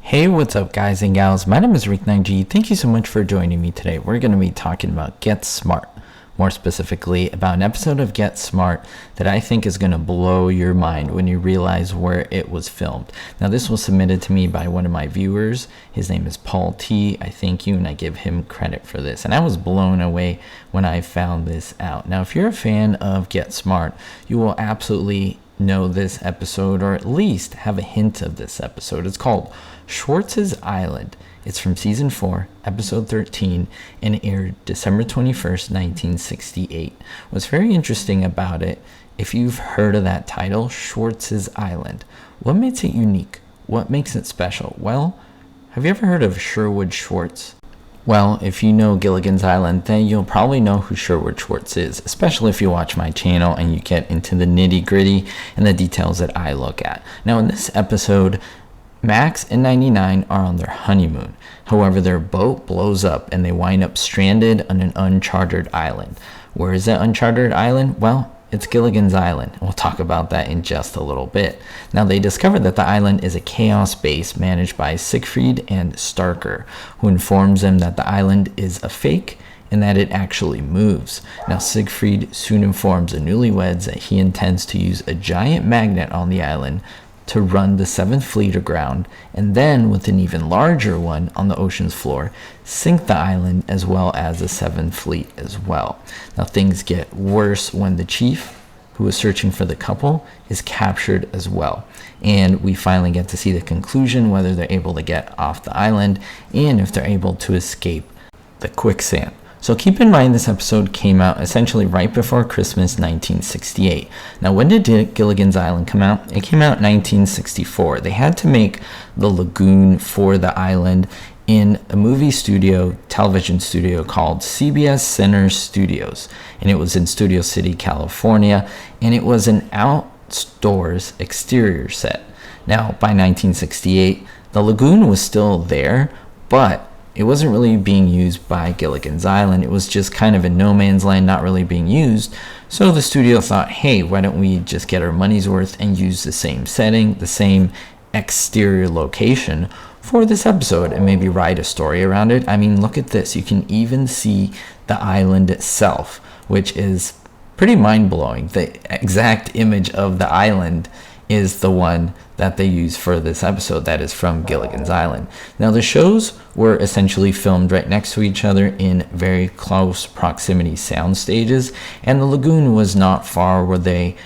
Hey, what's up guys and gals? My name is Nineg. Thank you so much for joining me today. We're going to be talking about Get Smart. More specifically, about an episode of Get Smart that I think is going to blow your mind when you realize where it was filmed. Now, this was submitted to me by one of my viewers. His name is Paul T. I thank you and I give him credit for this. And I was blown away when I found this out. Now, if you're a fan of Get Smart, you will absolutely know this episode, or at least have a hint of this episode. It's called Schwartz's Island. It's from season 4, episode 13, and aired December 21st, 1968. What's very interesting about it, if you've heard of that title, Schwartz's Island, what makes it unique? What makes it special? Well, have you ever heard of Sherwood Schwartz? Well, if you know Gilligan's Island, then you'll probably know who Sherwood Schwartz is, especially if you watch my channel and you get into the nitty-gritty and the details that I look at. Now, in this episode, Max and 99 are on their honeymoon. However, their boat blows up and they wind up stranded on an uncharted island. Where is that uncharted island? Well, it's Gilligan's Island. We'll talk about that in just a little bit. Now, they discover that the island is a chaos base managed by Siegfried and Starker, who informs them that the island is a fake and that it actually moves. Now, Siegfried soon informs the newlyweds that he intends to use a giant magnet on the island to run the 7th Fleet aground, and then with an even larger one on the ocean's floor, sink the island as well as the 7th Fleet as well. Now, things get worse when the chief, who is searching for the couple, is captured as well. And we finally get to see the conclusion, whether they're able to get off the island and if they're able to escape the quicksand. So keep in mind this episode came out essentially right before Christmas 1968. Now, when did Gilligan's Island come out? It came out in 1964. They had to make the lagoon for the island in a movie studio, television studio called CBS Center Studios. And it was in Studio City, California. And it was an outdoors exterior set. Now, by 1968, the lagoon was still there, but it wasn't really being used by Gilligan's Island. It was just kind of in no man's land, not really being used. So the studio thought, hey, why don't we just get our money's worth and use the same setting, the same exterior location for this episode and maybe write a story around it. I mean, look at this. You can even see the island itself, which is pretty mind-blowing. The exact image of the island is the one that they use for this episode that is from Gilligan's Island. Now, the shows were essentially filmed right next to each other in very close proximity sound stages, and the lagoon was not far where they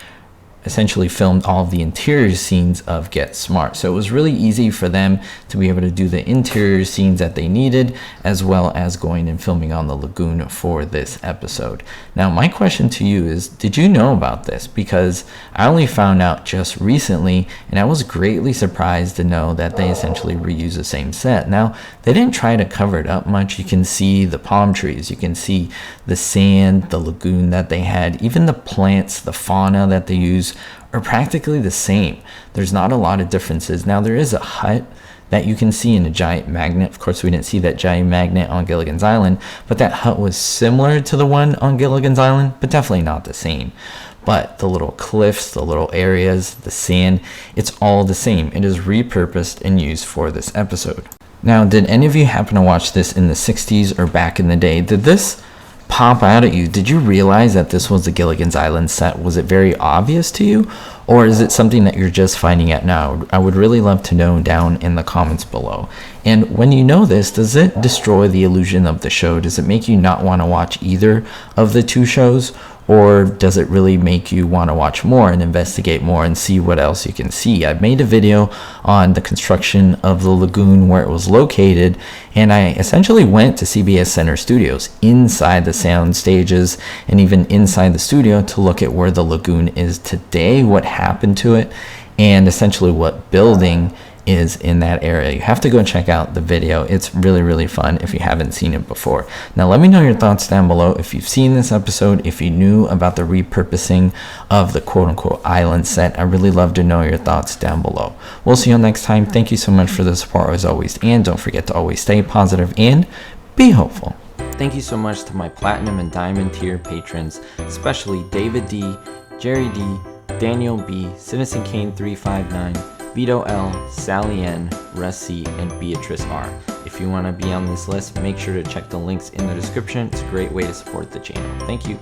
essentially filmed all of the interior scenes of Get Smart. So it was really easy for them to be able to do the interior scenes that they needed, as well as going and filming on the lagoon for this episode. Now, my question to you is, did you know about this? Because I only found out just recently, and I was greatly surprised to know that they essentially reuse the same set. Now, they didn't try to cover it up much. You can see the palm trees, you can see the sand, the lagoon that they had, even the plants, the fauna that they use are practically the same. There's not a lot of differences. Now, there is a hut that you can see in a giant magnet. Of course, we didn't see that giant magnet on Gilligan's Island, but that hut was similar to the one on Gilligan's Island, but definitely not the same. But the little cliffs, the little areas, the sand, it's all the same. It is repurposed and used for this episode. Now, did any of you happen to watch this in the 60s or back in the day? Did this pop out at you? Did you realize that this was the Gilligan's Island set? Was it very obvious to you, or is it something that you're just finding out now? I would really love to know down in the comments below. And when you know this, does it destroy the illusion of the show? Does it make you not want to watch either of the two shows, or does it really make you want to watch more and investigate more and see what else you can see? I've made a video on the construction of the lagoon, where it was located, and I essentially went to CBS Center Studios inside the sound stages and even inside the studio to look at where the lagoon is today, what happened to it, and essentially what building is in that area. You have to go check out the video. It's really, really fun if you haven't seen it before. Now, let me know your thoughts down below if you've seen this episode, if you knew about the repurposing of the quote-unquote island set. I really love to know your thoughts down below. We'll see you next time. Thank you so much for the support as always, and don't forget to always stay positive and be hopeful. Thank you so much to my platinum and diamond tier patrons, especially David D, Jerry D, Daniel B, Citizen Kane 359, Vito L, Sally N, Russ C, and Beatrice R. If you want to be on this list, make sure to check the links in the description. It's a great way to support the channel. Thank you.